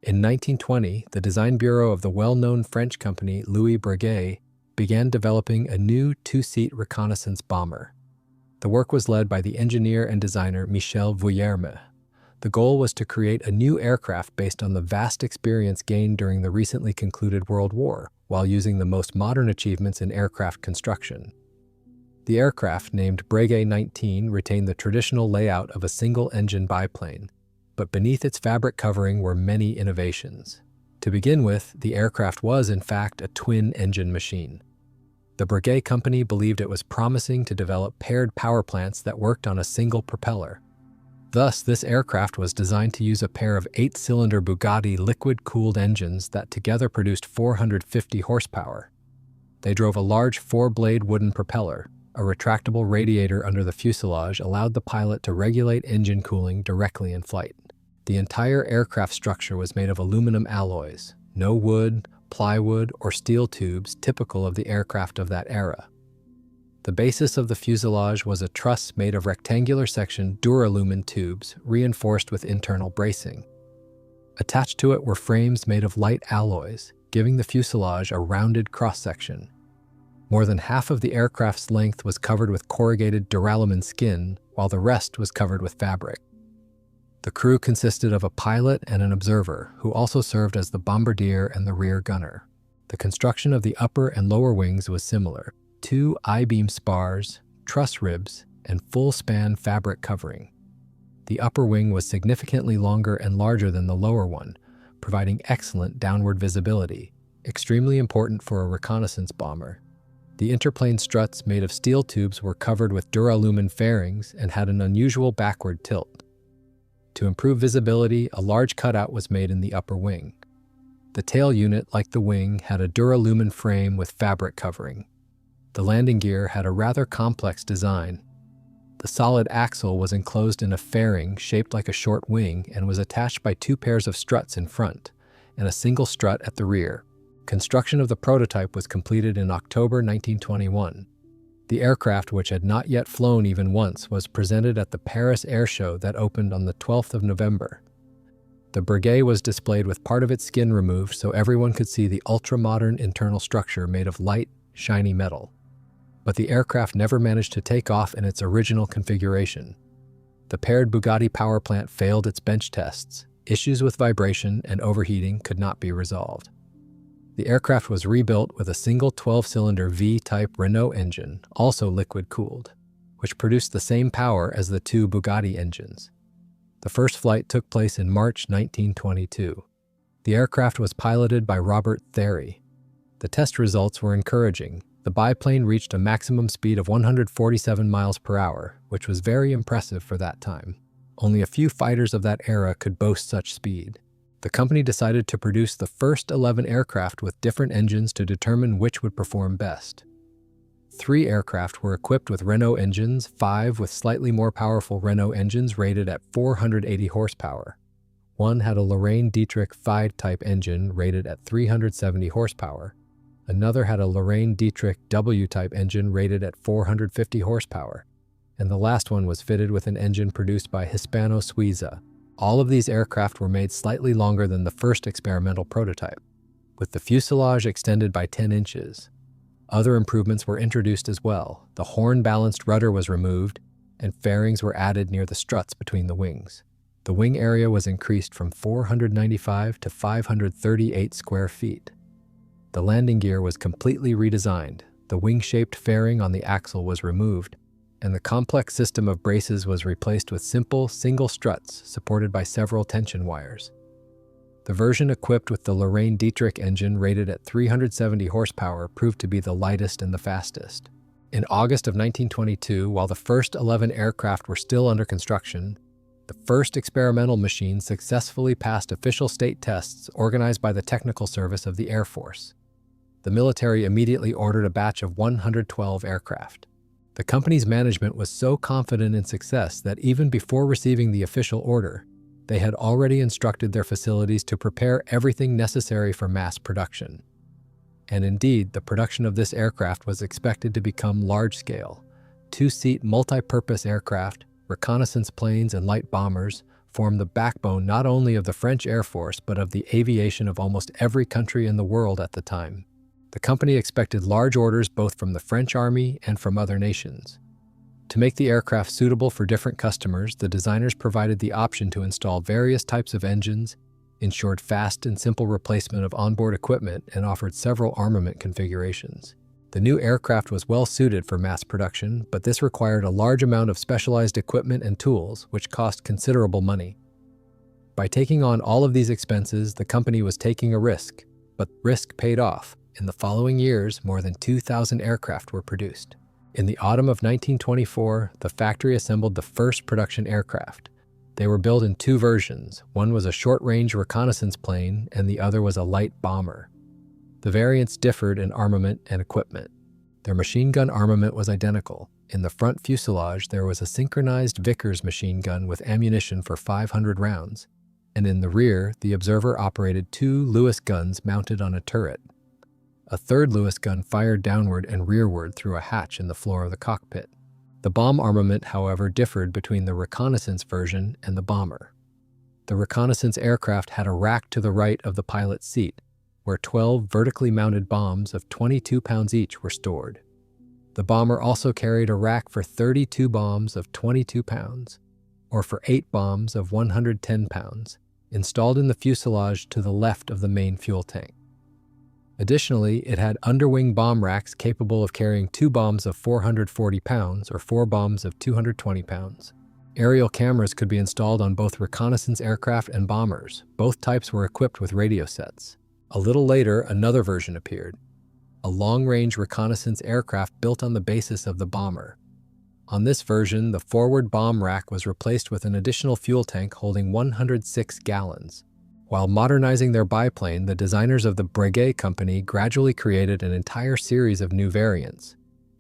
In 1920, the design bureau of the well-known French company Louis Breguet began developing a new two-seat reconnaissance bomber. The work was led by the engineer and designer Michel Vuillerme. The goal was to create a new aircraft based on the vast experience gained during the recently concluded World War, while using the most modern achievements in aircraft construction. The aircraft, named Breguet 19, retained the traditional layout of a single-engine biplane, but beneath its fabric covering were many innovations. To begin with, the aircraft was, in fact, a twin-engine machine. The Breguet company believed it was promising to develop paired power plants that worked on a single propeller. Thus, this aircraft was designed to use a pair of 8-cylinder Bugatti liquid-cooled engines that together produced 450 horsepower. They drove a large 4-blade wooden propeller. A retractable radiator under the fuselage allowed the pilot to regulate engine cooling directly in flight. The entire aircraft structure was made of aluminum alloys, no wood, plywood, or steel tubes typical of the aircraft of that era. The basis of the fuselage was a truss made of rectangular-section duralumin tubes reinforced with internal bracing. Attached to it were frames made of light alloys, giving the fuselage a rounded cross-section. More than half of the aircraft's length was covered with corrugated duralumin skin, while the rest was covered with fabric. The crew consisted of a pilot and an observer, who also served as the bombardier and the rear gunner. The construction of the upper and lower wings was similar: 2 I-beam spars, truss ribs, and full-span fabric covering. The upper wing was significantly longer and larger than the lower one, providing excellent downward visibility, extremely important for a reconnaissance bomber. The interplane struts made of steel tubes were covered with duralumin fairings and had an unusual backward tilt. To improve visibility, a large cutout was made in the upper wing. The tail unit, like the wing, had a duralumin frame with fabric covering. The landing gear had a rather complex design. The solid axle was enclosed in a fairing shaped like a short wing and was attached by 2 pairs of struts in front and a single strut at the rear. Construction of the prototype was completed in October 1921. The aircraft, which had not yet flown even once, was presented at the Paris Air Show that opened on the 12th of November. The Breguet was displayed with part of its skin removed so everyone could see the ultra-modern internal structure made of light, shiny metal. But the aircraft never managed to take off in its original configuration. The paired Bugatti power plant failed its bench tests. Issues with vibration and overheating could not be resolved. The aircraft was rebuilt with a single 12-cylinder V-type Renault engine, also liquid-cooled, which produced the same power as the 2 Bugatti engines. The first flight took place in March 1922. The aircraft was piloted by Robert Therry. The test results were encouraging. The biplane reached a maximum speed of 147 miles per hour, which was very impressive for that time. Only a few fighters of that era could boast such speed. The company decided to produce the first 11 aircraft with different engines to determine which would perform best. 3 aircraft were equipped with Renault engines, 5 with slightly more powerful Renault engines rated at 480 horsepower. 1 had a Lorraine Dietrich 5-type engine rated at 370 horsepower. Another had a Lorraine Dietrich W-type engine rated at 450 horsepower. And the last one was fitted with an engine produced by Hispano-Suiza. All of these aircraft were made slightly longer than the first experimental prototype, with the fuselage extended by 10 inches. Other improvements were introduced as well. The horn-balanced rudder was removed, and fairings were added near the struts between the wings. The wing area was increased from 495 to 538 square feet. The landing gear was completely redesigned. The wing-shaped fairing on the axle was removed, and the complex system of braces was replaced with simple, single struts supported by several tension wires. The version equipped with the Lorraine Dietrich engine rated at 370 horsepower proved to be the lightest and the fastest. In August of 1922, while the first 11 aircraft were still under construction, the first experimental machine successfully passed official state tests organized by the Technical Service of the Air Force. The military immediately ordered a batch of 112 aircraft. The company's management was so confident in success that even before receiving the official order, they had already instructed their facilities to prepare everything necessary for mass production. And indeed, the production of this aircraft was expected to become large-scale. 2-seat multi-purpose aircraft, reconnaissance planes and light bombers, formed the backbone not only of the French Air Force but of the aviation of almost every country in the world at the time. The company expected large orders both from the French Army and from other nations. To make the aircraft suitable for different customers, the designers provided the option to install various types of engines, ensured fast and simple replacement of onboard equipment, and offered several armament configurations. The new aircraft was well suited for mass production, but this required a large amount of specialized equipment and tools, which cost considerable money. By taking on all of these expenses, the company was taking a risk, but risk paid off. In the following years, more than 2,000 aircraft were produced. In the autumn of 1924, the factory assembled the first production aircraft. They were built in two versions. One was a short-range reconnaissance plane, and the other was a light bomber. The variants differed in armament and equipment. Their machine gun armament was identical. In the front fuselage, there was a synchronized Vickers machine gun with ammunition for 500 rounds, and in the rear, the observer operated two Lewis guns mounted on a turret. A third Lewis gun fired downward and rearward through a hatch in the floor of the cockpit. The bomb armament, however, differed between the reconnaissance version and the bomber. The reconnaissance aircraft had a rack to the right of the pilot's seat, where 12 vertically mounted bombs of 22 pounds each were stored. The bomber also carried a rack for 32 bombs of 22 pounds, or for 8 bombs of 110 pounds, installed in the fuselage to the left of the main fuel tank. Additionally, it had underwing bomb racks capable of carrying 2 bombs of 440 pounds or 4 bombs of 220 pounds. Aerial cameras could be installed on both reconnaissance aircraft and bombers. Both types were equipped with radio sets. A little later, another version appeared, a long-range reconnaissance aircraft built on the basis of the bomber. On this version, the forward bomb rack was replaced with an additional fuel tank holding 106 gallons. While modernizing their biplane, the designers of the Breguet company gradually created an entire series of new variants.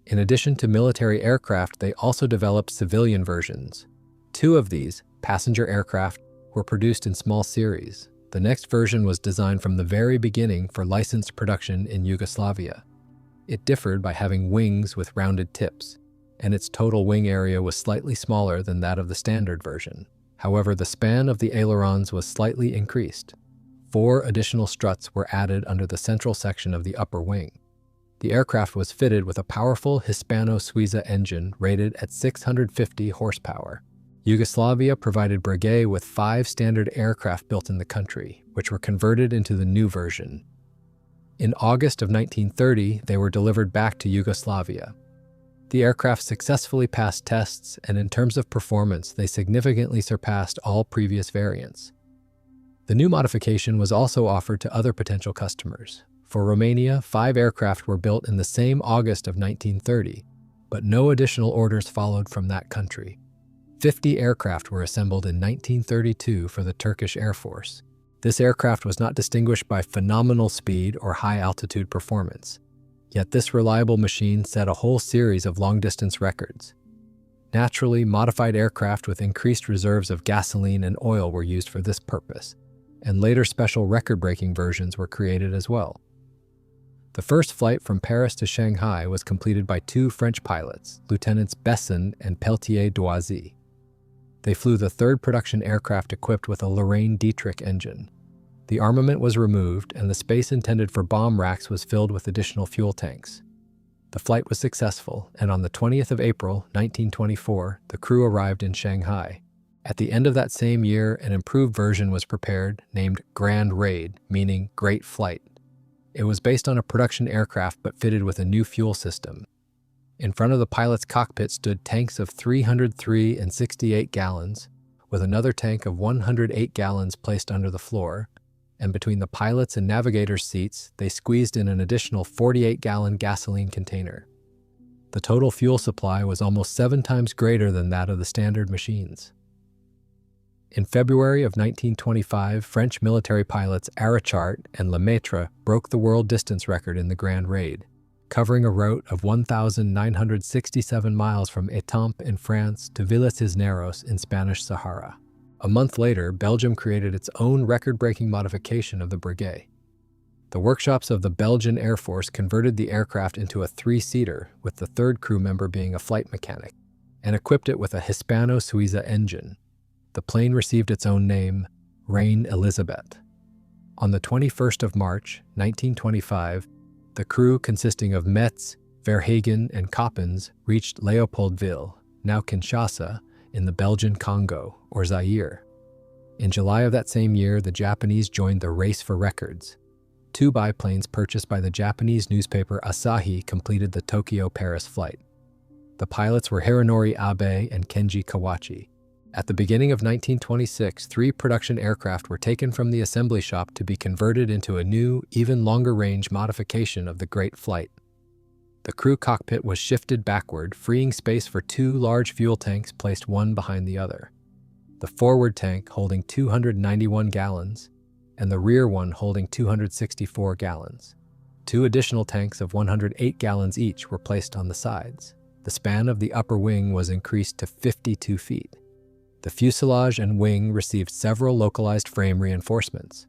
In addition to military aircraft, they also developed civilian versions. 2 of these, passenger aircraft, were produced in small series. The next version was designed from the very beginning for licensed production in Yugoslavia. It differed by having wings with rounded tips, and its total wing area was slightly smaller than that of the standard version. However, the span of the ailerons was slightly increased. 4 additional struts were added under the central section of the upper wing. The aircraft was fitted with a powerful Hispano-Suiza engine rated at 650 horsepower. Yugoslavia provided Breguet with 5 standard aircraft built in the country, which were converted into the new version. In August of 1930, they were delivered back to Yugoslavia. The aircraft successfully passed tests, and in terms of performance, they significantly surpassed all previous variants. The new modification was also offered to other potential customers. For Romania, 5 aircraft were built in the same August of 1930, but no additional orders followed from that country. 50 aircraft were assembled in 1932 for the Turkish Air Force. This aircraft was not distinguished by phenomenal speed or high-altitude performance. Yet this reliable machine set a whole series of long-distance records. Naturally, modified aircraft with increased reserves of gasoline and oil were used for this purpose, and later special record-breaking versions were created as well. The first flight from Paris to Shanghai was completed by 2 French pilots, Lieutenants Besson and Peltier-Doisy. They flew the 3rd production aircraft equipped with a Lorraine Dietrich engine. The armament was removed, and the space intended for bomb racks was filled with additional fuel tanks. The flight was successful, and on the 20th of April, 1924, the crew arrived in Shanghai. At the end of that same year, an improved version was prepared, named Grand Raid, meaning Great Flight. It was based on a production aircraft but fitted with a new fuel system. In front of the pilot's cockpit stood tanks of 303 and 68 gallons, with another tank of 108 gallons placed under the floor, and between the pilot's and navigator's seats, they squeezed in an additional 48-gallon gasoline container. The total fuel supply was almost 7 times greater than that of the standard machines. In February of 1925, French military pilots Arichart and Lemaitre broke the world distance record in the Grand Raid, covering a route of 1,967 miles from Étampes in France to Villas-Cisneros in Spanish Sahara. A month later, Belgium created its own record-breaking modification of the Breguet. The workshops of the Belgian Air Force converted the aircraft into a 3-seater, with the 3rd crew member being a flight mechanic, and equipped it with a Hispano-Suiza engine. The plane received its own name, Reine Elisabeth. On the 21st of March, 1925, the crew consisting of Metz, Verhagen, and Coppens reached Leopoldville, now Kinshasa, in the Belgian Congo, or Zaire. In July of that same year, the Japanese joined the race for records. 2 biplanes purchased by the Japanese newspaper Asahi completed the Tokyo-Paris flight. The pilots were Hironori Abe and Kenji Kawachi. At the beginning of 1926, 3 production aircraft were taken from the assembly shop to be converted into a new, even longer-range modification of the Great Flight. The crew cockpit was shifted backward, freeing space for 2 large fuel tanks placed one behind the other. The forward tank holding 291 gallons, and the rear one holding 264 gallons. 2 additional tanks of 108 gallons each were placed on the sides. The span of the upper wing was increased to 52 feet. The fuselage and wing received several localized frame reinforcements.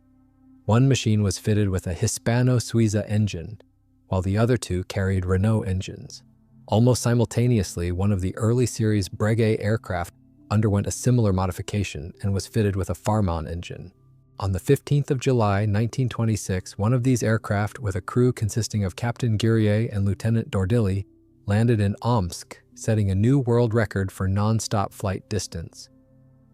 One machine was fitted with a Hispano-Suiza engine, while the other 2 carried Renault engines. Almost simultaneously, one of the early series Breguet aircraft underwent a similar modification and was fitted with a Farman engine. On the 15th of July, 1926, one of these aircraft, with a crew consisting of Captain Guerrier and Lieutenant Dordilly, landed in Omsk, setting a new world record for non-stop flight distance.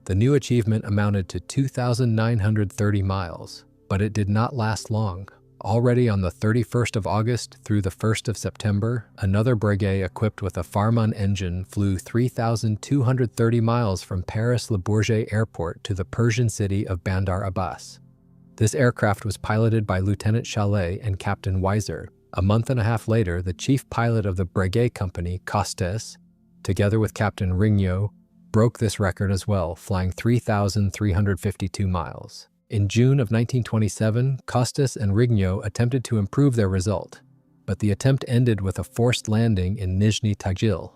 The new achievement amounted to 2,930 miles, but it did not last long. Already on the 31st of August through the 1st of September, another Breguet equipped with a Farman engine flew 3,230 miles from Paris-Le Bourget Airport to the Persian city of Bandar Abbas. This aircraft was piloted by Lieutenant Chalet and Captain Weiser. A month and a half later, the chief pilot of the Breguet company, Costes, together with Captain Rignot, broke this record as well, flying 3,352 miles. In June of 1927, Costes and Rignot attempted to improve their result, but the attempt ended with a forced landing in Nizhny Tagil.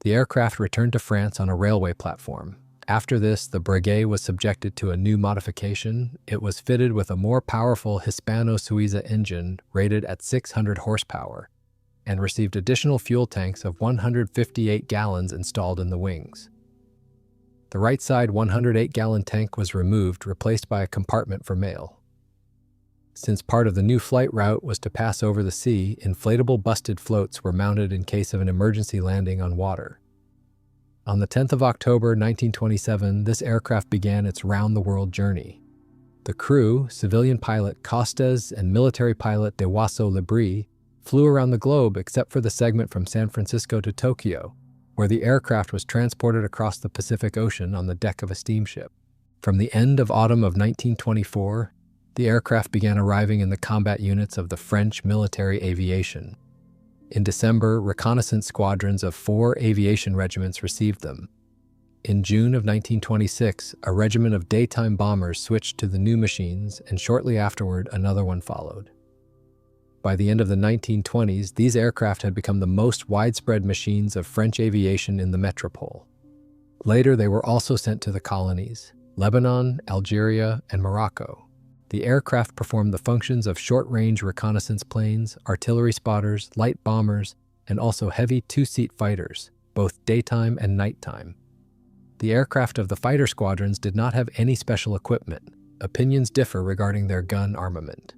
The aircraft returned to France on a railway platform. After this, the Breguet was subjected to a new modification. It was fitted with a more powerful Hispano-Suiza engine rated at 600 horsepower and received additional fuel tanks of 158 gallons installed in the wings. The right side 108-gallon tank was removed, replaced by a compartment for mail. Since part of the new flight route was to pass over the sea, inflatable busted floats were mounted in case of an emergency landing on water. On the 10th of October 1927, this aircraft began its round-the-world journey. The crew, civilian pilot Costes and military pilot Dewasso-Lebris, flew around the globe except for the segment from San Francisco to Tokyo, where the aircraft was transported across the Pacific Ocean on the deck of a steamship. From the end of autumn of 1924, the aircraft began arriving in the combat units of the French military aviation. In December, reconnaissance squadrons of 4 aviation regiments received them. In June of 1926, a regiment of daytime bombers switched to the new machines, and shortly afterward, another one followed. By the end of the 1920s, these aircraft had become the most widespread machines of French aviation in the metropole. Later, they were also sent to the colonies, Lebanon, Algeria, and Morocco. The aircraft performed the functions of short-range reconnaissance planes, artillery spotters, light bombers, and also heavy 2-seat fighters, both daytime and nighttime. The aircraft of the fighter squadrons did not have any special equipment. Opinions differ regarding their gun armament.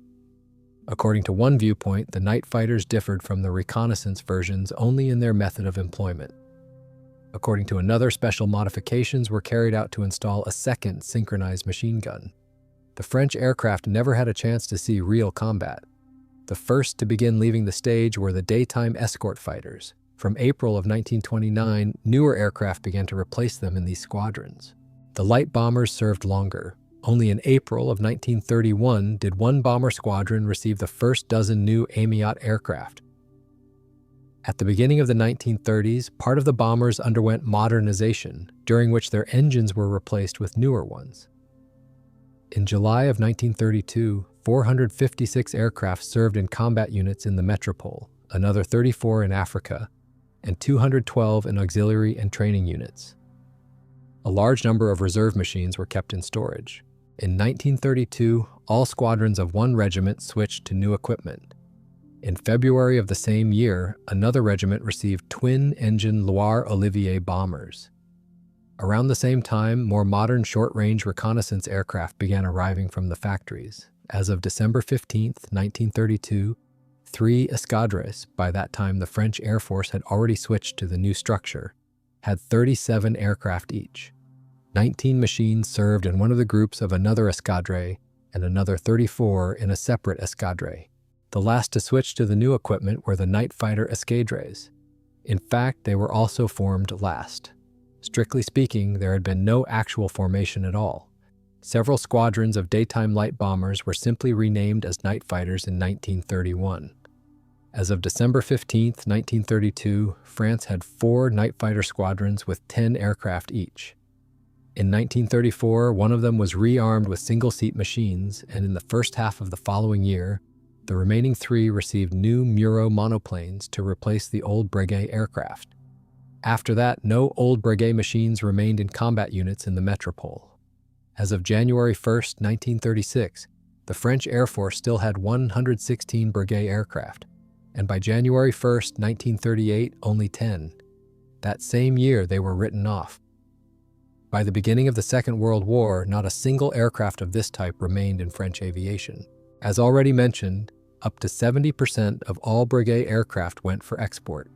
According to one viewpoint, the night fighters differed from the reconnaissance versions only in their method of employment. According to another, special modifications were carried out to install a second synchronized machine gun. The French aircraft never had a chance to see real combat. The first to begin leaving the stage were the daytime escort fighters. From April of 1929, newer aircraft began to replace them in these squadrons. The light bombers served longer. Only in April of 1931 did one bomber squadron receive the first dozen new Amiot aircraft. At the beginning of the 1930s, part of the bombers underwent modernization, during which their engines were replaced with newer ones. In July of 1932, 456 aircraft served in combat units in the metropole, another 34 in Africa, and 212 in auxiliary and training units. A large number of reserve machines were kept in storage. In 1932, all squadrons of one regiment switched to new equipment. In February of the same year, another regiment received twin-engine Loire-Olivier bombers. Around the same time, more modern short-range reconnaissance aircraft began arriving from the factories. As of December 15, 1932, 3 escadres, by that time the French Air Force had already switched to the new structure, had 37 aircraft each. 19 machines served in one of the groups of another escadre and another 34 in a separate escadre. The last to switch to the new equipment were the night fighter escadres. In fact, they were also formed last. Strictly speaking, there had been no actual formation at all. Several squadrons of daytime light bombers were simply renamed as night fighters in 1931. As of December 15, 1932, France had 4 night fighter squadrons with 10 aircraft each. In 1934, one of them was rearmed with single-seat machines, and in the first half of the following year, the remaining 3 received new Muro monoplanes to replace the old Breguet aircraft. After that, no old Breguet machines remained in combat units in the metropole. As of January 1, 1936, the French Air Force still had 116 Breguet aircraft, and by January 1, 1938, only 10. That same year, they were written off. By the beginning of the Second World War, not a single aircraft of this type remained in French aviation. As already mentioned, up to 70% of all Breguet aircraft went for export.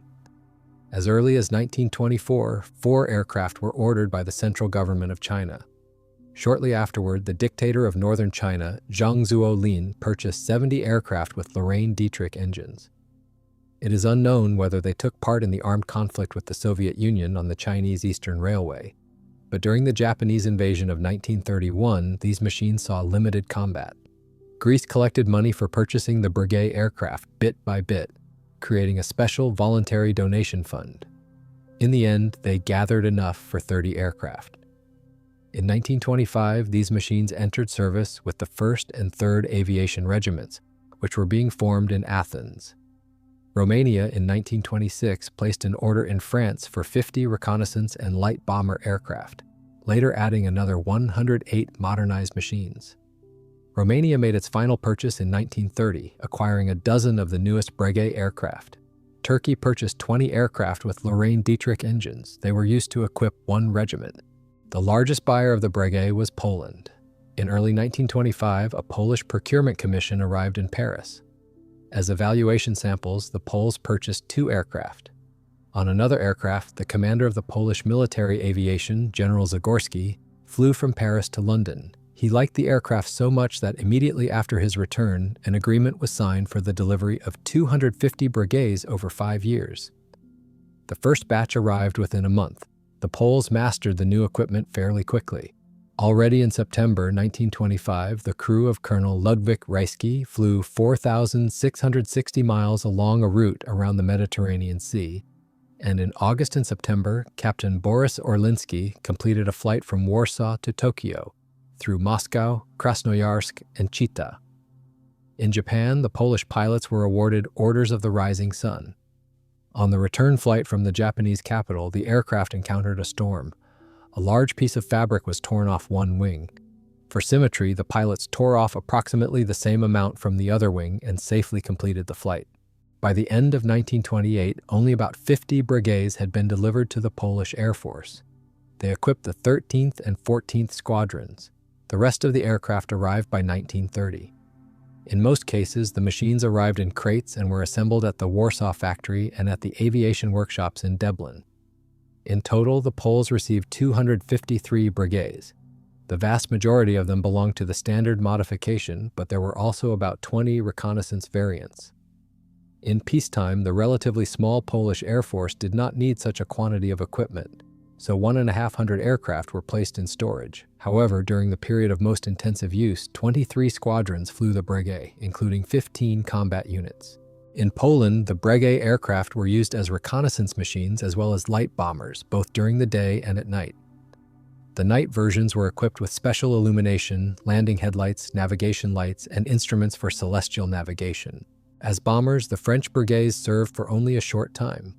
As early as 1924, 4 aircraft were ordered by the central government of China. Shortly afterward, the dictator of northern China, Zhang Zuolin, purchased 70 aircraft with Lorraine Dietrich engines. It is unknown whether they took part in the armed conflict with the Soviet Union on the Chinese Eastern Railway, but during the Japanese invasion of 1931, these machines saw limited combat. Greece collected money for purchasing the Breguet aircraft bit by bit, creating a special voluntary donation fund. In the end, they gathered enough for 30 aircraft. In 1925, these machines entered service with the 1st and 3rd Aviation Regiments, which were being formed in Athens. Romania in 1926 placed an order in France for 50 reconnaissance and light bomber aircraft, later adding another 108 modernized machines. Romania made its final purchase in 1930, acquiring a dozen of the newest Breguet aircraft. Turkey purchased 20 aircraft with Lorraine Dietrich engines. They were used to equip 1 regiment. The largest buyer of the Breguet was Poland. In early 1925, a Polish procurement commission arrived in Paris. As evaluation samples, the Poles purchased 2 aircraft. On another aircraft, the commander of the Polish military aviation, General Zagorski, flew from Paris to London. He liked the aircraft so much that immediately after his return, an agreement was signed for the delivery of 250 Breguets over 5 years. The first batch arrived within a month. The Poles mastered the new equipment fairly quickly. Already in September 1925, the crew of Colonel Ludwik Rajski flew 4,660 miles along a route around the Mediterranean Sea, and in August and September, Captain Boris Orlinsky completed a flight from Warsaw to Tokyo, through Moscow, Krasnoyarsk, and Chita. In Japan, the Polish pilots were awarded Orders of the Rising Sun. On the return flight from the Japanese capital, the aircraft encountered a storm. A large piece of fabric was torn off one wing. For symmetry, the pilots tore off approximately the same amount from the other wing and safely completed the flight. By the end of 1928, only about 50 Breguets had been delivered to the Polish Air Force. They equipped the 13th and 14th Squadrons. The rest of the aircraft arrived by 1930. In most cases, the machines arrived in crates and were assembled at the Warsaw factory and at the aviation workshops in Deblin. In total, the Poles received 253 Breguets. The vast majority of them belonged to the standard modification, but there were also about 20 reconnaissance variants. In peacetime, the relatively small Polish Air Force did not need such a quantity of equipment, so 1,500 aircraft were placed in storage. However, during the period of most intensive use, 23 squadrons flew the Breguet, including 15 combat units. In Poland, the Breguet aircraft were used as reconnaissance machines as well as light bombers, both during the day and at night. The night versions were equipped with special illumination, landing headlights, navigation lights, and instruments for celestial navigation. As bombers, the French Breguets served for only a short time.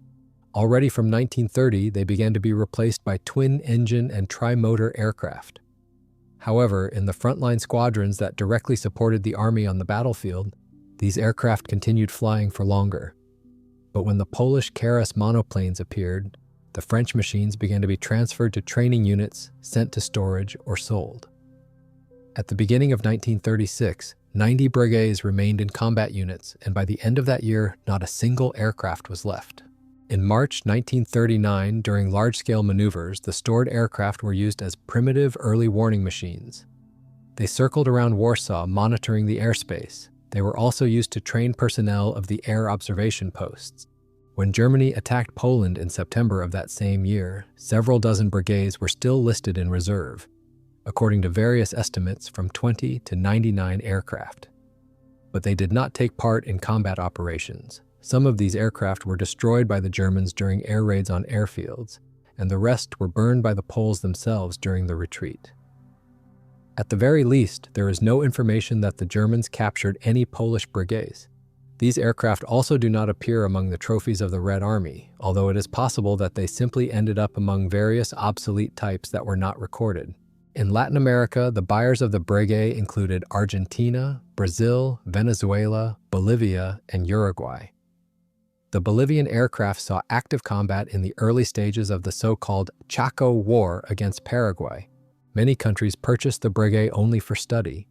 Already from 1930, they began to be replaced by twin-engine and tri-motor aircraft. However, in the frontline squadrons that directly supported the army on the battlefield, these aircraft continued flying for longer. But when the Polish Karas monoplanes appeared, the French machines began to be transferred to training units, sent to storage, or sold. At the beginning of 1936, 90 Breguets remained in combat units, and by the end of that year, not a single aircraft was left. In March 1939, during large-scale maneuvers, the stored aircraft were used as primitive early warning machines. They circled around Warsaw, monitoring the airspace. They were also used to train personnel of the air observation posts. When Germany attacked Poland in September of that same year, several dozen brigades were still listed in reserve, according to various estimates from 20 to 99 aircraft. But they did not take part in combat operations. Some of these aircraft were destroyed by the Germans during air raids on airfields, and the rest were burned by the Poles themselves during the retreat. At the very least, there is no information that the Germans captured any Polish brigades. These aircraft also do not appear among the trophies of the Red Army, although it is possible that they simply ended up among various obsolete types that were not recorded. In Latin America, the buyers of the Breguet included Argentina, Brazil, Venezuela, Bolivia, and Uruguay. The Bolivian aircraft saw active combat in the early stages of the so-called Chaco War against Paraguay. Many countries purchased the Breguet only for study,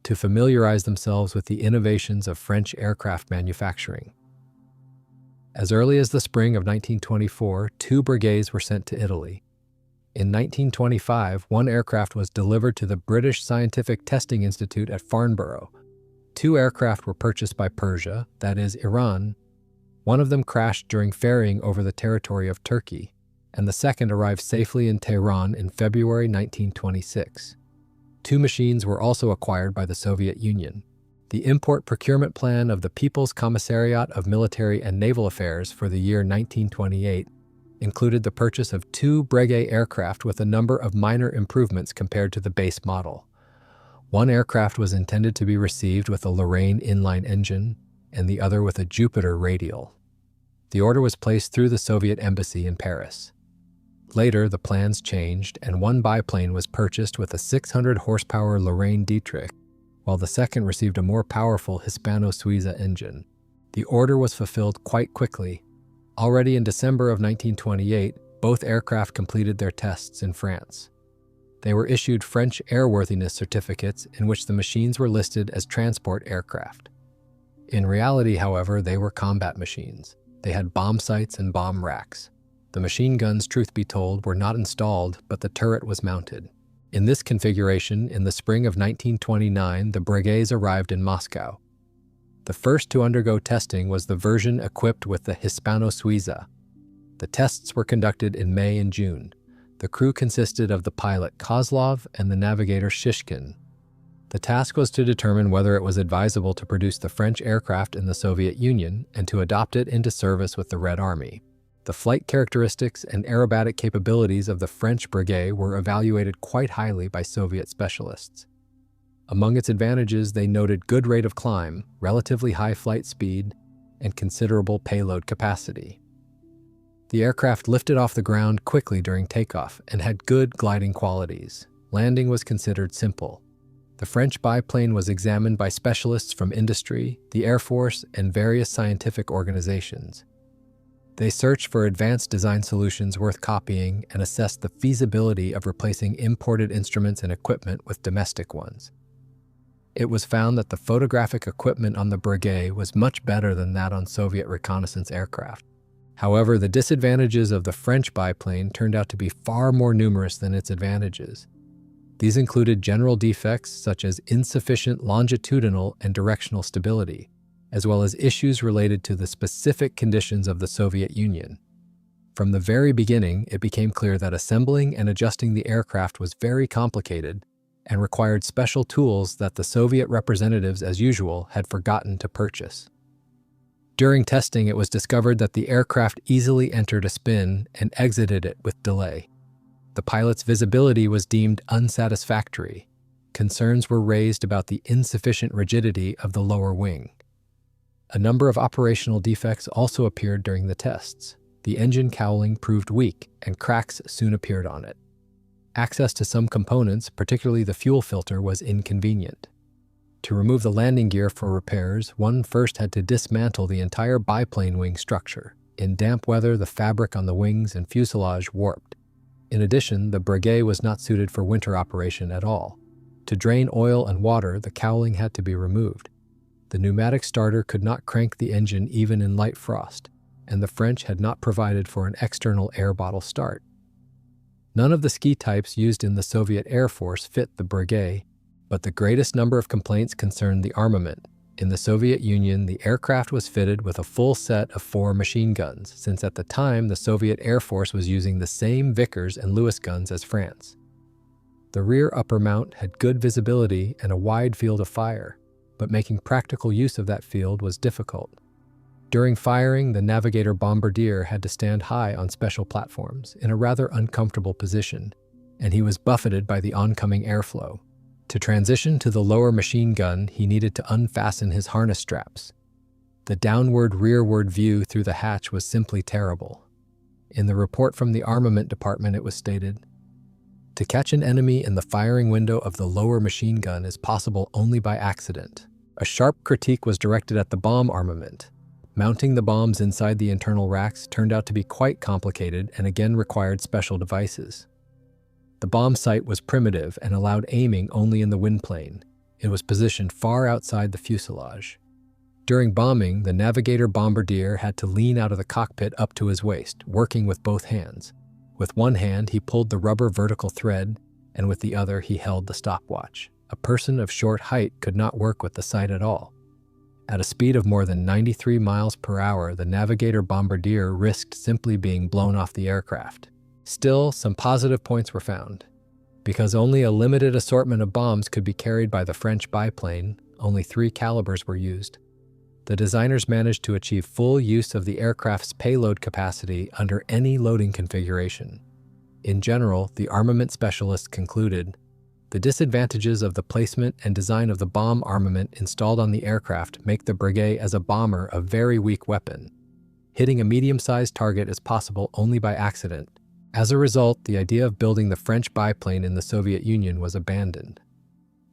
to familiarize themselves with the innovations of French aircraft manufacturing. As early as the spring of 1924, 2 Breguets were sent to Italy. In 1925, 1 aircraft was delivered to the British Scientific Testing Institute at Farnborough. 2 aircraft were purchased by Persia, that is, Iran. One of them crashed during ferrying over the territory of Turkey, and the second arrived safely in Tehran in February 1926. 2 machines were also acquired by the Soviet Union. The import procurement plan of the People's Commissariat of Military and Naval Affairs for the year 1928 included the purchase of 2 Breguet aircraft with a number of minor improvements compared to the base model. 1 aircraft was intended to be received with a Lorraine inline engine, and the other with a Jupiter radial. The order was placed through the Soviet embassy in Paris. Later, the plans changed, and 1 biplane was purchased with a 600-horsepower Lorraine Dietrich, while the second received a more powerful Hispano-Suiza engine. The order was fulfilled quite quickly. Already in December of 1928, both aircraft completed their tests in France. They were issued French airworthiness certificates in which the machines were listed as transport aircraft. In reality, however, they were combat machines. They had bomb sights and bomb racks. The machine guns, truth be told, were not installed, but the turret was mounted. In this configuration, in the spring of 1929, the Breguets arrived in Moscow. The first to undergo testing was the version equipped with the Hispano-Suiza. The tests were conducted in May and June. The crew consisted of the pilot Kozlov and the navigator Shishkin. The task was to determine whether it was advisable to produce the French aircraft in the Soviet Union and to adopt it into service with the Red Army. The flight characteristics and aerobatic capabilities of the French Breguet were evaluated quite highly by Soviet specialists. Among its advantages, they noted good rate of climb, relatively high flight speed, and considerable payload capacity. The aircraft lifted off the ground quickly during takeoff and had good gliding qualities. Landing was considered simple. The French biplane was examined by specialists from industry, the Air Force, and various scientific organizations. They searched for advanced design solutions worth copying and assessed the feasibility of replacing imported instruments and equipment with domestic ones. It was found that the photographic equipment on the Breguet was much better than that on Soviet reconnaissance aircraft. However, the disadvantages of the French biplane turned out to be far more numerous than its advantages. These included general defects such as insufficient longitudinal and directional stability, as well as issues related to the specific conditions of the Soviet Union. From the very beginning, it became clear that assembling and adjusting the aircraft was very complicated and required special tools that the Soviet representatives, as usual, had forgotten to purchase. During testing, it was discovered that the aircraft easily entered a spin and exited it with delay. The pilot's visibility was deemed unsatisfactory. Concerns were raised about the insufficient rigidity of the lower wing. A number of operational defects also appeared during the tests. The engine cowling proved weak, and cracks soon appeared on it. Access to some components, particularly the fuel filter, was inconvenient. To remove the landing gear for repairs, one first had to dismantle the entire biplane wing structure. In damp weather, the fabric on the wings and fuselage warped. In addition, the Breguet was not suited for winter operation at all. To drain oil and water, the cowling had to be removed. The pneumatic starter could not crank the engine even in light frost, and the French had not provided for an external air bottle start. None of the ski types used in the Soviet Air Force fit the Breguet, but the greatest number of complaints concerned the armament. In the Soviet Union, the aircraft was fitted with a full set of 4 machine guns, since at the time the Soviet Air Force was using the same Vickers and Lewis guns as France. The rear upper mount had good visibility and a wide field of fire, but making practical use of that field was difficult. During firing, the navigator bombardier had to stand high on special platforms in a rather uncomfortable position, and he was buffeted by the oncoming airflow. To transition to the lower machine gun, he needed to unfasten his harness straps. The downward-rearward view through the hatch was simply terrible. In the report from the armament department, it was stated, "To catch an enemy in the firing window of the lower machine gun is possible only by accident." A sharp critique was directed at the bomb armament. Mounting the bombs inside the internal racks turned out to be quite complicated and again required special devices. The bomb sight was primitive and allowed aiming only in the wind plane. It was positioned far outside the fuselage. During bombing, the navigator bombardier had to lean out of the cockpit up to his waist, working with both hands. With one hand, he pulled the rubber vertical thread, and with the other, he held the stopwatch. A person of short height could not work with the sight at all. At a speed of more than 93 miles per hour, the navigator bombardier risked simply being blown off the aircraft. Still, some positive points were found. Because only a limited assortment of bombs could be carried by the French biplane, only 3 calibers were used. The designers managed to achieve full use of the aircraft's payload capacity under any loading configuration. In general, the armament specialists concluded, the disadvantages of the placement and design of the bomb armament installed on the aircraft make the Breguet as a bomber a very weak weapon. Hitting a medium-sized target is possible only by accident. As a result, the idea of building the French biplane in the Soviet Union was abandoned.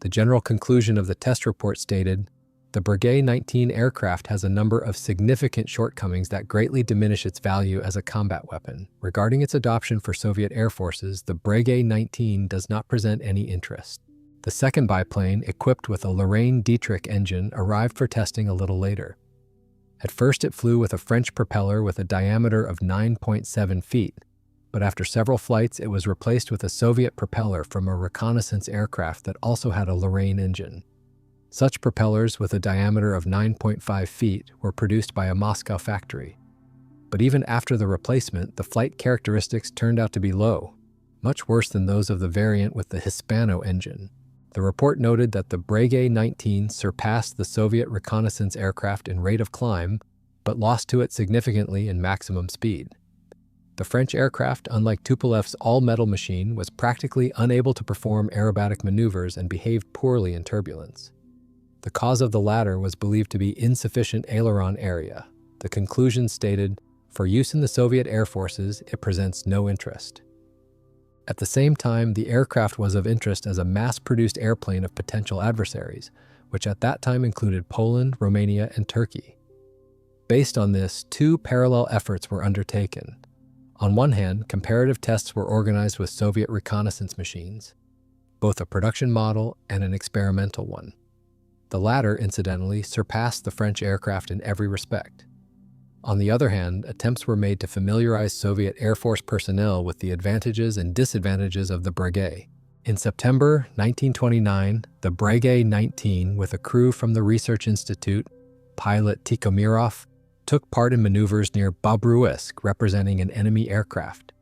The general conclusion of the test report stated, the Breguet 19 aircraft has a number of significant shortcomings that greatly diminish its value as a combat weapon. Regarding its adoption for Soviet air forces, the Breguet 19 does not present any interest. The second biplane, equipped with a Lorraine Dietrich engine, arrived for testing a little later. At first, it flew with a French propeller with a diameter of 9.7 feet, but after several flights, it was replaced with a Soviet propeller from a reconnaissance aircraft that also had a Lorraine engine. Such propellers with a diameter of 9.5 feet were produced by a Moscow factory. But even after the replacement, the flight characteristics turned out to be low, much worse than those of the variant with the Hispano engine. The report noted that the Breguet 19 surpassed the Soviet reconnaissance aircraft in rate of climb, but lost to it significantly in maximum speed. The French aircraft, unlike Tupolev's all-metal machine, was practically unable to perform aerobatic maneuvers and behaved poorly in turbulence. The cause of the latter was believed to be insufficient aileron area. The conclusion stated, for use in the Soviet air forces, it presents no interest. At the same time, the aircraft was of interest as a mass-produced airplane of potential adversaries, which at that time included Poland, Romania, and Turkey. Based on this, 2 parallel efforts were undertaken. On one hand, comparative tests were organized with Soviet reconnaissance machines, both a production model and an experimental one. The latter, incidentally, surpassed the French aircraft in every respect. On the other hand, attempts were made to familiarize Soviet Air Force personnel with the advantages and disadvantages of the Breguet. In September 1929, the Breguet 19, with a crew from the Research Institute, pilot Tikhomirov, took part in maneuvers near Bobruisk, representing an enemy aircraft.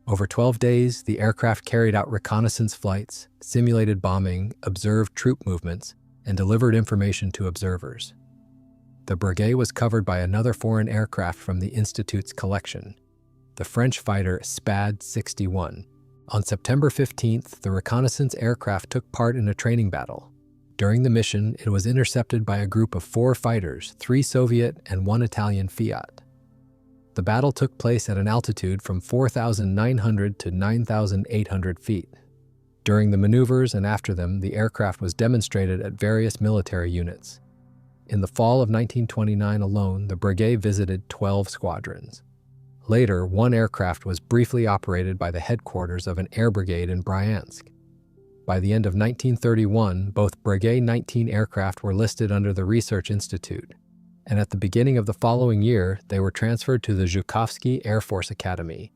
Over 12 days, the aircraft carried out reconnaissance flights, simulated bombing, observed troop movements, and delivered information to observers. The Breguet was covered by another foreign aircraft from the Institute's collection, the French fighter SPAD 61. On September 15th, the reconnaissance aircraft took part in a training battle. During the mission, it was intercepted by a group of 4 fighters, 3 Soviet and 1 Italian Fiat. The battle took place at an altitude from 4,900 to 9,800 feet. During the maneuvers and after them, the aircraft was demonstrated at various military units. In the fall of 1929 alone, the Breguet visited 12 squadrons. Later, one aircraft was briefly operated by the headquarters of an air brigade in Bryansk. By the end of 1931, both Breguet 19 aircraft were listed under the Research Institute, and at the beginning of the following year, they were transferred to the Zhukovsky Air Force Academy.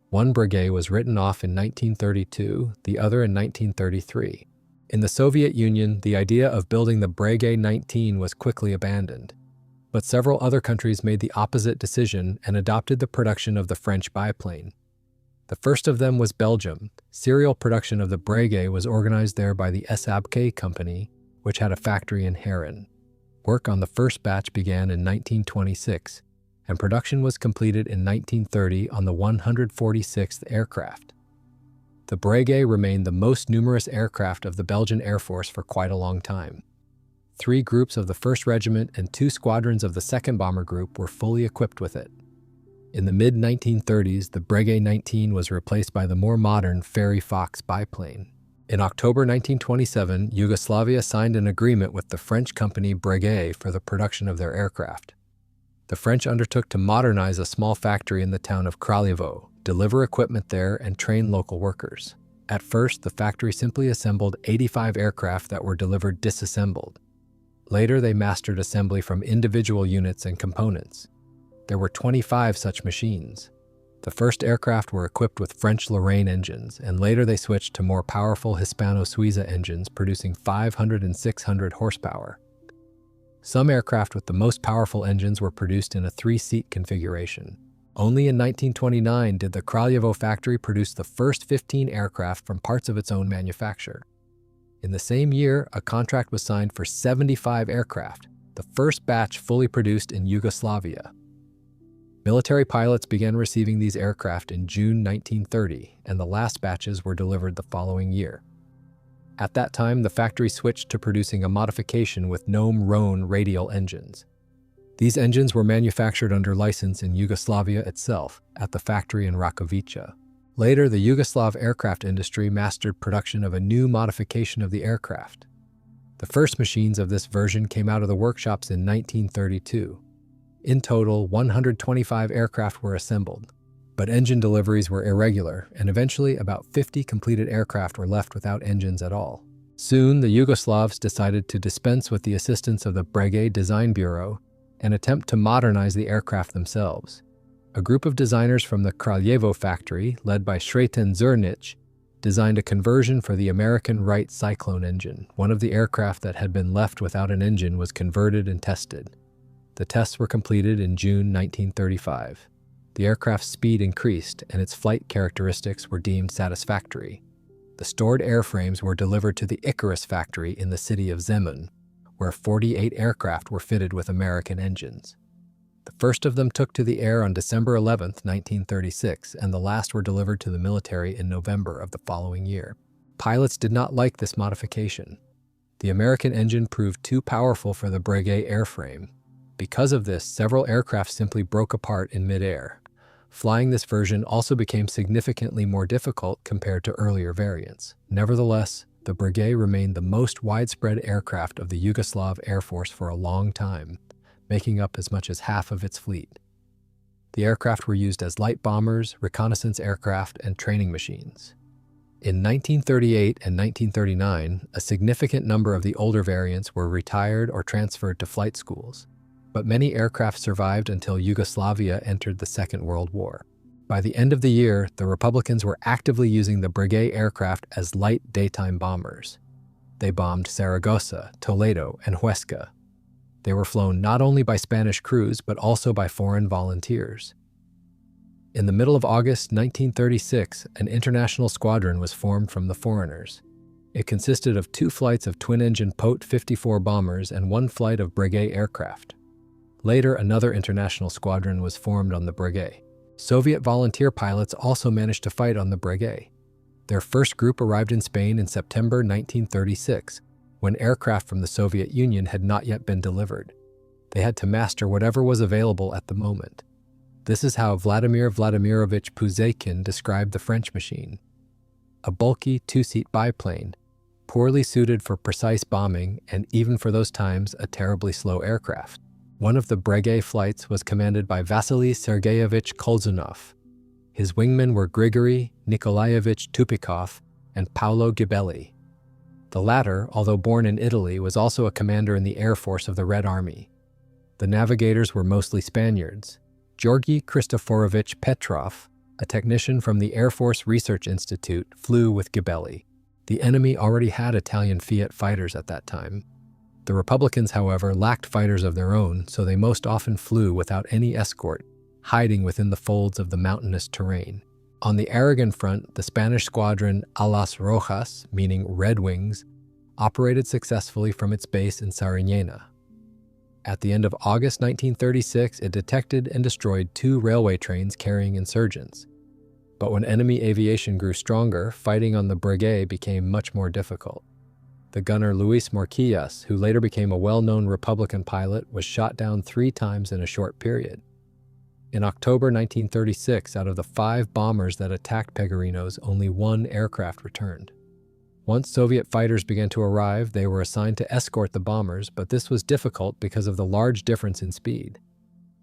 One Breguet was written off in 1932, the other in 1933. In the Soviet Union, the idea of building the Breguet 19 was quickly abandoned, but several other countries made the opposite decision and adopted the production of the French biplane. The first of them was Belgium. Serial production of the Breguet was organized there by the SABK company, which had a factory in Heron. Work on the first batch began in 1926, and production was completed in 1930 on the 146th aircraft. The Breguet remained the most numerous aircraft of the Belgian Air Force for quite a long time. 3 groups of the 1st Regiment and 2 squadrons of the 2nd Bomber Group were fully equipped with it. In the mid-1930s, the Breguet 19 was replaced by the more modern Ferry Fox biplane. In October 1927, Yugoslavia signed an agreement with the French company Breguet for the production of their aircraft. The French undertook to modernize a small factory in the town of Kraljevo, deliver equipment there, and train local workers. At first, the factory simply assembled 85 aircraft that were delivered disassembled. Later, they mastered assembly from individual units and components. There were 25 such machines. The first aircraft were equipped with French Lorraine engines, and later they switched to more powerful Hispano-Suiza engines producing 500 and 600 horsepower. Some aircraft with the most powerful engines were produced in a 3-seat configuration. Only in 1929 did the Kraljevo factory produce the first 15 aircraft from parts of its own manufacture. In the same year, a contract was signed for 75 aircraft, the first batch fully produced in Yugoslavia. Military pilots began receiving these aircraft in June 1930, and the last batches were delivered the following year. At that time, the factory switched to producing a modification with Gnome-Rhone radial engines. These engines were manufactured under license in Yugoslavia itself, at the factory in Rakovica. Later, the Yugoslav aircraft industry mastered production of a new modification of the aircraft. The first machines of this version came out of the workshops in 1932. In total, 125 aircraft were assembled, but engine deliveries were irregular, and eventually about 50 completed aircraft were left without engines at all. Soon, the Yugoslavs decided to dispense with the assistance of the Breguet Design Bureau and attempt to modernize the aircraft themselves. A group of designers from the Kraljevo factory, led by Sreten Zurnic, designed a conversion for the American Wright Cyclone engine. One of the aircraft that had been left without an engine was converted and tested. The tests were completed in June 1935. The aircraft's speed increased, and its flight characteristics were deemed satisfactory. The stored airframes were delivered to the Icarus factory in the city of Zemun, where 48 aircraft were fitted with American engines. The first of them took to the air on December 11, 1936, and the last were delivered to the military in November of the following year. Pilots did not like this modification. The American engine proved too powerful for the Breguet airframe. Because of this, several aircraft simply broke apart in midair. Flying this version also became significantly more difficult compared to earlier variants. Nevertheless, the Breguet remained the most widespread aircraft of the Yugoslav Air Force for a long time, making up as much as half of its fleet. The aircraft were used as light bombers, reconnaissance aircraft, and training machines. In 1938 and 1939, a significant number of the older variants were retired or transferred to flight schools, but many aircraft survived until Yugoslavia entered the Second World War. By the end of the year, the Republicans were actively using the Breguet aircraft as light daytime bombers. They bombed Saragossa, Toledo, and Huesca. They were flown not only by Spanish crews, but also by foreign volunteers. In the middle of August 1936, an international squadron was formed from the foreigners. It consisted of 2 flights of twin-engine Pot 54 bombers and 1 flight of Breguet aircraft. Later, another international squadron was formed on the Breguet. Soviet volunteer pilots also managed to fight on the Breguet. Their first group arrived in Spain in September 1936, when aircraft from the Soviet Union had not yet been delivered. They had to master whatever was available at the moment. This is how Vladimir Vladimirovich Puzekin described the French machine. A bulky 2-seat biplane, poorly suited for precise bombing and, even for those times, a terribly slow aircraft. One of the Breguet flights was commanded by Vasily Sergeyevich Kolzunov. His wingmen were Grigory Nikolaevich Tupikov and Paolo Ghibelli. The latter, although born in Italy, was also a commander in the Air Force of the Red Army. The navigators were mostly Spaniards. Georgy Kristoforovich Petrov, a technician from the Air Force Research Institute, flew with Ghibelli. The enemy already had Italian Fiat fighters at that time. The Republicans, however, lacked fighters of their own, so they most often flew without any escort, hiding within the folds of the mountainous terrain. On the Aragon front, the Spanish squadron Alas Rojas, meaning Red Wings, operated successfully from its base in Sariñena. At the end of August 1936, it detected and destroyed 2 railway trains carrying insurgents. But when enemy aviation grew stronger, fighting on the Breguet became much more difficult. The gunner Luis Morquillas, who later became a well-known Republican pilot, was shot down 3 times in a short period. In October 1936, out of the 5 bombers that attacked Pegorinos, only 1 aircraft returned. Once Soviet fighters began to arrive, they were assigned to escort the bombers, but this was difficult because of the large difference in speed.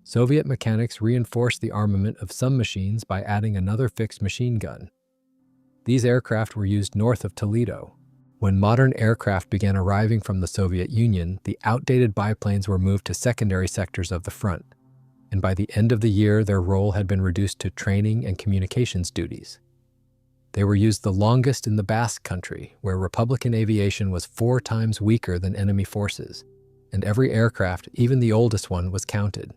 Soviet mechanics reinforced the armament of some machines by adding another fixed machine gun. These aircraft were used north of Toledo. When modern aircraft began arriving from the Soviet Union, the outdated biplanes were moved to secondary sectors of the front, and by the end of the year, their role had been reduced to training and communications duties. They were used the longest in the Basque Country, where Republican aviation was 4 times weaker than enemy forces, and every aircraft, even the oldest one, was counted.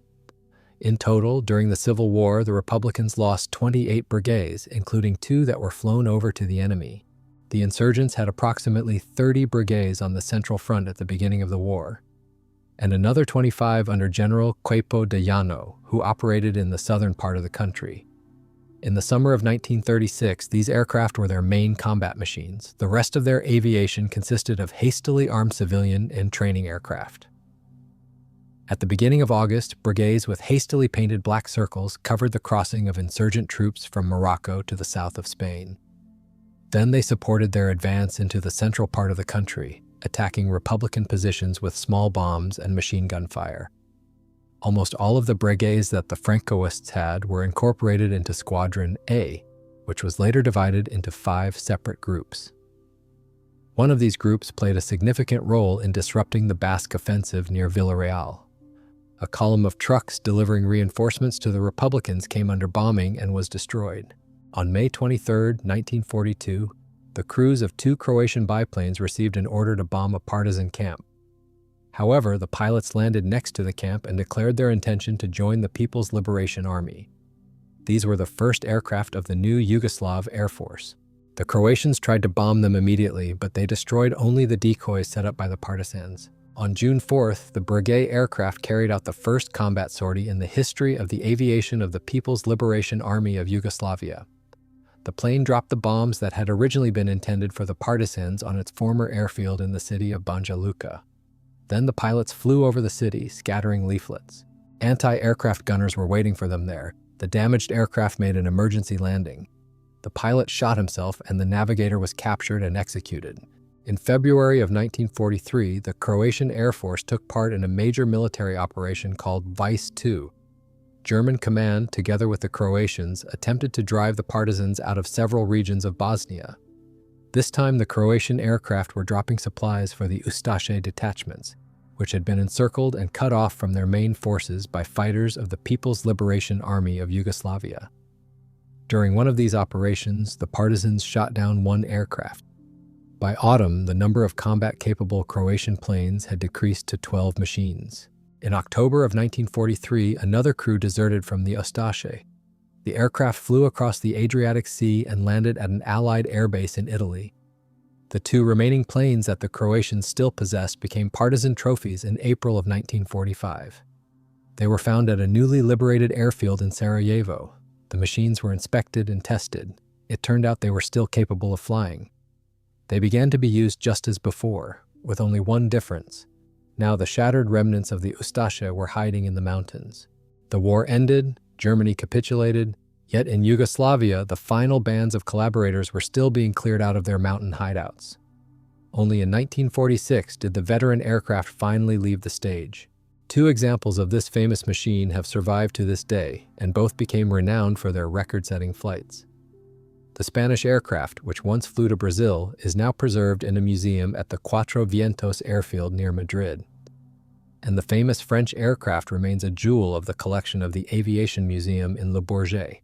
In total, during the Civil War, the Republicans lost 28 Breguets, including 2 that were flown over to the enemy. The insurgents had approximately 30 Breguets on the Central Front at the beginning of the war, and another 25 under General Queipo de Llano, who operated in the southern part of the country. In the summer of 1936, these aircraft were their main combat machines. The rest of their aviation consisted of hastily armed civilian and training aircraft. At the beginning of August, Breguets with hastily painted black circles covered the crossing of insurgent troops from Morocco to the south of Spain. Then they supported their advance into the central part of the country, attacking Republican positions with small bombs and machine gun fire. Almost all of the Breguets that the Francoists had were incorporated into Squadron A, which was later divided into 5 separate groups. One of these groups played a significant role in disrupting the Basque offensive near Villarreal. A column of trucks delivering reinforcements to the Republicans came under bombing and was destroyed. On May 23, 1942, the crews of 2 Croatian biplanes received an order to bomb a partisan camp. However, the pilots landed next to the camp and declared their intention to join the People's Liberation Army. These were the first aircraft of the new Yugoslav Air Force. The Croatians tried to bomb them immediately, but they destroyed only the decoys set up by the partisans. On June 4th, the Breguet aircraft carried out the first combat sortie in the history of the aviation of the People's Liberation Army of Yugoslavia. The plane dropped the bombs that had originally been intended for the partisans on its former airfield in the city of Banja Luka. Then the pilots flew over the city, scattering leaflets. Anti-aircraft gunners were waiting for them there. The damaged aircraft made an emergency landing. The pilot shot himself, and the navigator was captured and executed. In February of 1943, the Croatian Air Force took part in a major military operation called Vice II. German command, together with the Croatians, attempted to drive the partisans out of several regions of Bosnia. This time, the Croatian aircraft were dropping supplies for the Ustaše detachments, which had been encircled and cut off from their main forces by fighters of the People's Liberation Army of Yugoslavia. During one of these operations, the partisans shot down 1 aircraft. By autumn, the number of combat-capable Croatian planes had decreased to 12 machines. In October of 1943, another crew deserted from the Ustaše. The aircraft flew across the Adriatic Sea and landed at an Allied airbase in Italy. The 2 remaining planes that the Croatians still possessed became partisan trophies in April of 1945. They were found at a newly liberated airfield in Sarajevo. The machines were inspected and tested. It turned out they were still capable of flying. They began to be used just as before, with only one difference. Now the shattered remnants of the Ustaše were hiding in the mountains. The war ended, Germany capitulated, yet in Yugoslavia, the final bands of collaborators were still being cleared out of their mountain hideouts. Only in 1946 did the veteran aircraft finally leave the stage. Two examples of this famous machine have survived to this day, and both became renowned for their record-setting flights. The Spanish aircraft, which once flew to Brazil, is now preserved in a museum at the Cuatro Vientos airfield near Madrid. And the famous French aircraft remains a jewel of the collection of the Aviation Museum in Le Bourget.